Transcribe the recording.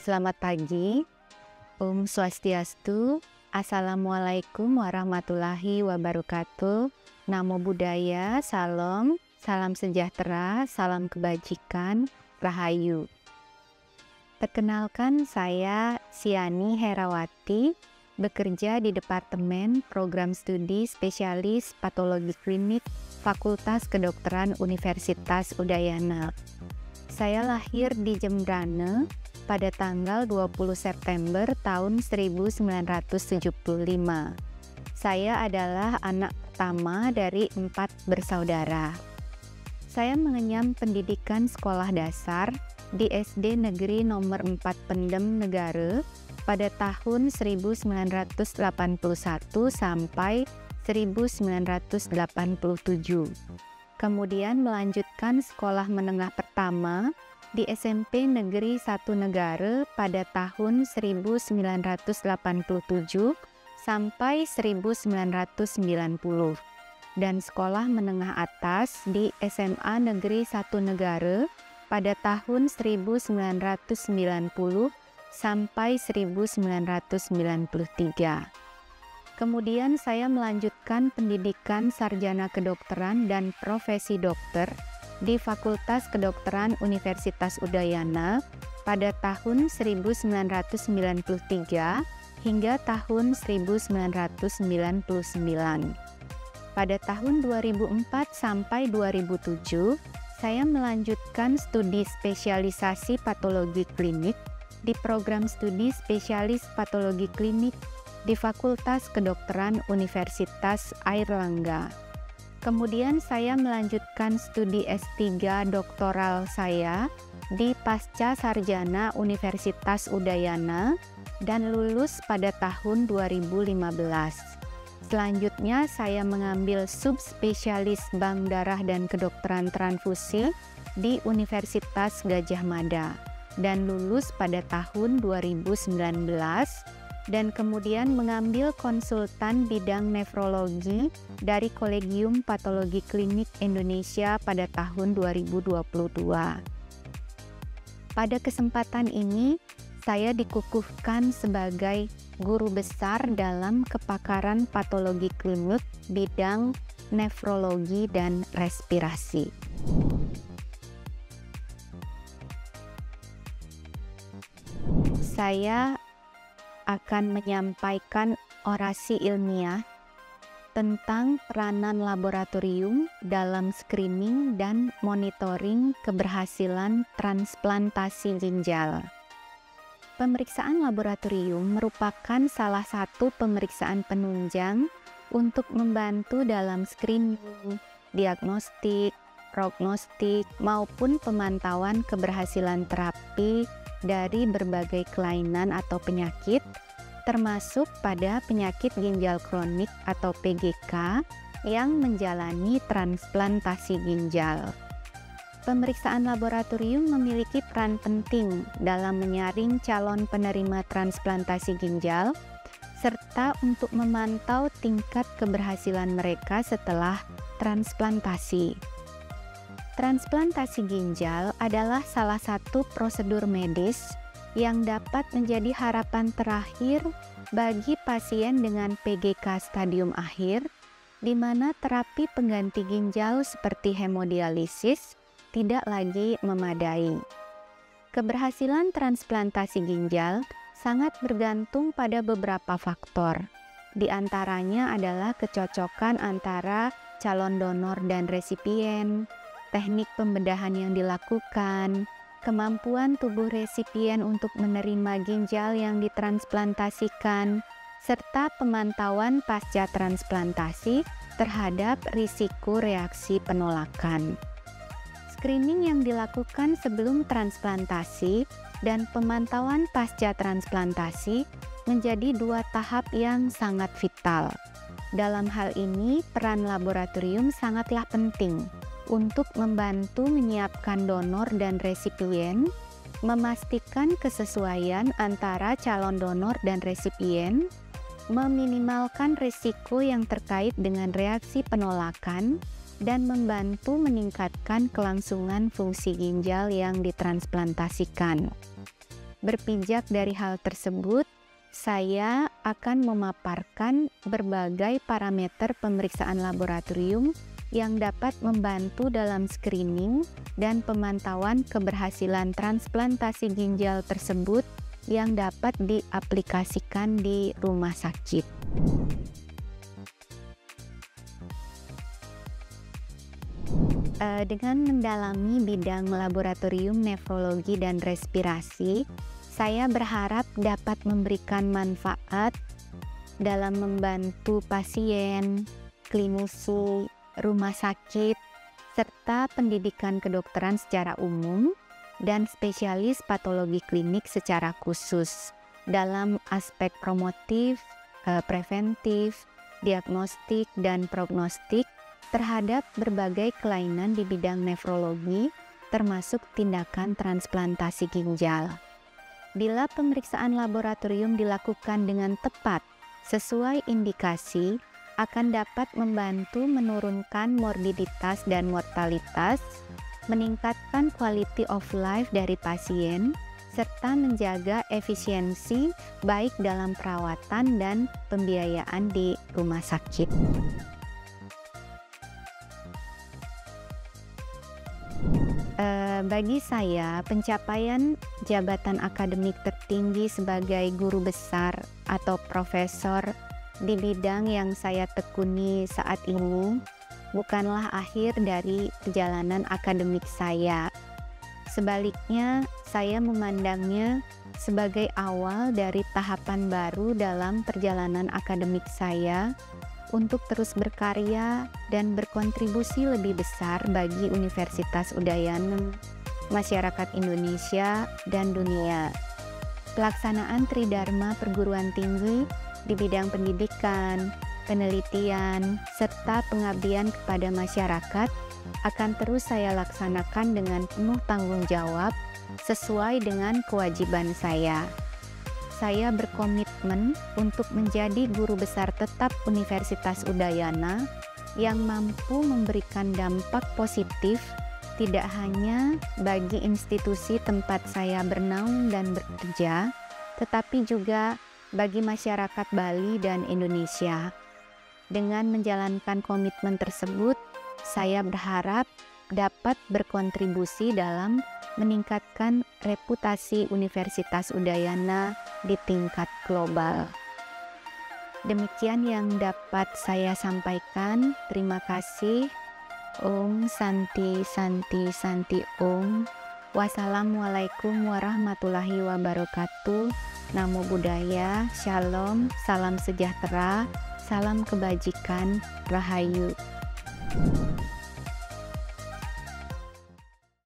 Selamat pagi, Om Swastiastu, Assalamualaikum warahmatullahi wabarakatuh, Namo Buddhaya, Salam, salam sejahtera, salam kebajikan, Rahayu. Perkenalkan, saya Siani Herawati, bekerja di Departemen Program Studi Spesialis Patologi Klinik Fakultas Kedokteran Universitas Udayana. Saya lahir di Jembrane pada tanggal 20 September tahun 1975. Saya adalah anak pertama dari 4 bersaudara. Saya mengenyam pendidikan sekolah dasar di SD Negeri Nomor 4 Pendem Negara pada tahun 1981 sampai 1987. Kemudian melanjutkan sekolah menengah pertama di SMP Negeri 1 Negara pada tahun 1987 sampai 1990 dan sekolah menengah atas di SMA Negeri 1 Negara pada tahun 1990 sampai 1993. Kemudian saya melanjutkan pendidikan sarjana kedokteran dan profesi dokter di Fakultas Kedokteran Universitas Udayana pada tahun 1993 hingga tahun 1999. Pada tahun 2004 sampai 2007, saya melanjutkan studi spesialisasi patologi klinik di program studi spesialis patologi klinik di Fakultas Kedokteran Universitas Airlangga. Kemudian saya melanjutkan studi S3 doktoral saya di Pasca Sarjana Universitas Udayana dan lulus pada tahun 2015. Selanjutnya saya mengambil subspesialis bank darah dan kedokteran transfusi di Universitas Gadjah Mada dan lulus pada tahun 2019 dan kemudian mengambil konsultan bidang nefrologi dari Kolegium Patologi Klinik Indonesia pada tahun 2022. Pada kesempatan ini, saya dikukuhkan sebagai guru besar dalam kepakaran patologi klinik bidang nefrologi dan respirasi. Saya akan menyampaikan orasi ilmiah tentang peranan laboratorium dalam screening dan monitoring keberhasilan transplantasi ginjal. Pemeriksaan laboratorium merupakan salah satu pemeriksaan penunjang untuk membantu dalam screening, diagnostik, prognostik, maupun pemantauan keberhasilan terapi dari berbagai kelainan atau penyakit, termasuk pada penyakit ginjal kronik atau PGK yang menjalani transplantasi ginjal. Pemeriksaan laboratorium memiliki peran penting dalam menyaring calon penerima transplantasi ginjal, serta untuk memantau tingkat keberhasilan mereka setelah transplantasi. Transplantasi ginjal adalah salah satu prosedur medis yang dapat menjadi harapan terakhir bagi pasien dengan PGK stadium akhir, di mana terapi pengganti ginjal seperti hemodialisis tidak lagi memadai. Keberhasilan transplantasi ginjal sangat bergantung pada beberapa faktor. Di antaranya adalah kecocokan antara calon donor dan resipien, teknik pembedahan yang dilakukan, kemampuan tubuh resipien untuk menerima ginjal yang ditransplantasikan, serta pemantauan pasca transplantasi terhadap risiko reaksi penolakan. Screening yang dilakukan sebelum transplantasi dan pemantauan pasca transplantasi menjadi 2 tahap yang sangat vital. Dalam hal ini, peran laboratorium sangatlah penting untuk membantu menyiapkan donor dan resipien, memastikan kesesuaian antara calon donor dan resipien, meminimalkan risiko yang terkait dengan reaksi penolakan, dan membantu meningkatkan kelangsungan fungsi ginjal yang ditransplantasikan. Berpijak dari hal tersebut, saya akan memaparkan berbagai parameter pemeriksaan laboratorium yang dapat membantu dalam screening dan pemantauan keberhasilan transplantasi ginjal tersebut yang dapat diaplikasikan di rumah sakit. Dengan mendalami bidang laboratorium nefrologi dan respirasi, saya berharap dapat memberikan manfaat dalam membantu pasien, klinisi, rumah sakit, serta pendidikan kedokteran secara umum dan spesialis patologi klinik secara khusus dalam aspek promotif, preventif, diagnostik, dan prognostik terhadap berbagai kelainan di bidang nefrologi, termasuk tindakan transplantasi ginjal. Bila pemeriksaan laboratorium dilakukan dengan tepat sesuai indikasi, akan dapat membantu menurunkan morbiditas dan mortalitas, meningkatkan quality of life dari pasien, serta menjaga efisiensi baik dalam perawatan dan pembiayaan di rumah sakit. Bagi saya, pencapaian jabatan akademik tertinggi sebagai guru besar atau profesor di bidang yang saya tekuni saat ini bukanlah akhir dari perjalanan akademik saya. Sebaliknya, saya memandangnya sebagai awal dari tahapan baru dalam perjalanan akademik saya untuk terus berkarya dan berkontribusi lebih besar bagi Universitas Udayana, masyarakat Indonesia, dan dunia. Pelaksanaan Tridharma Perguruan Tinggi di bidang pendidikan, penelitian, serta pengabdian kepada masyarakat akan terus saya laksanakan dengan penuh tanggung jawab sesuai dengan kewajiban saya. Saya berkomitmen untuk menjadi guru besar tetap Universitas Udayana yang mampu memberikan dampak positif tidak hanya bagi institusi tempat saya bernaung dan bekerja, tetapi juga bagi masyarakat Bali dan Indonesia. Dengan menjalankan komitmen tersebut, saya berharap dapat berkontribusi dalam meningkatkan reputasi Universitas Udayana di tingkat global. Demikian yang dapat saya sampaikan. Terima kasih. Om Santi Santi Santi Om. Wassalamualaikum warahmatullahi wabarakatuh. Namo Buddhaya, Shalom, salam sejahtera, salam kebajikan, Rahayu.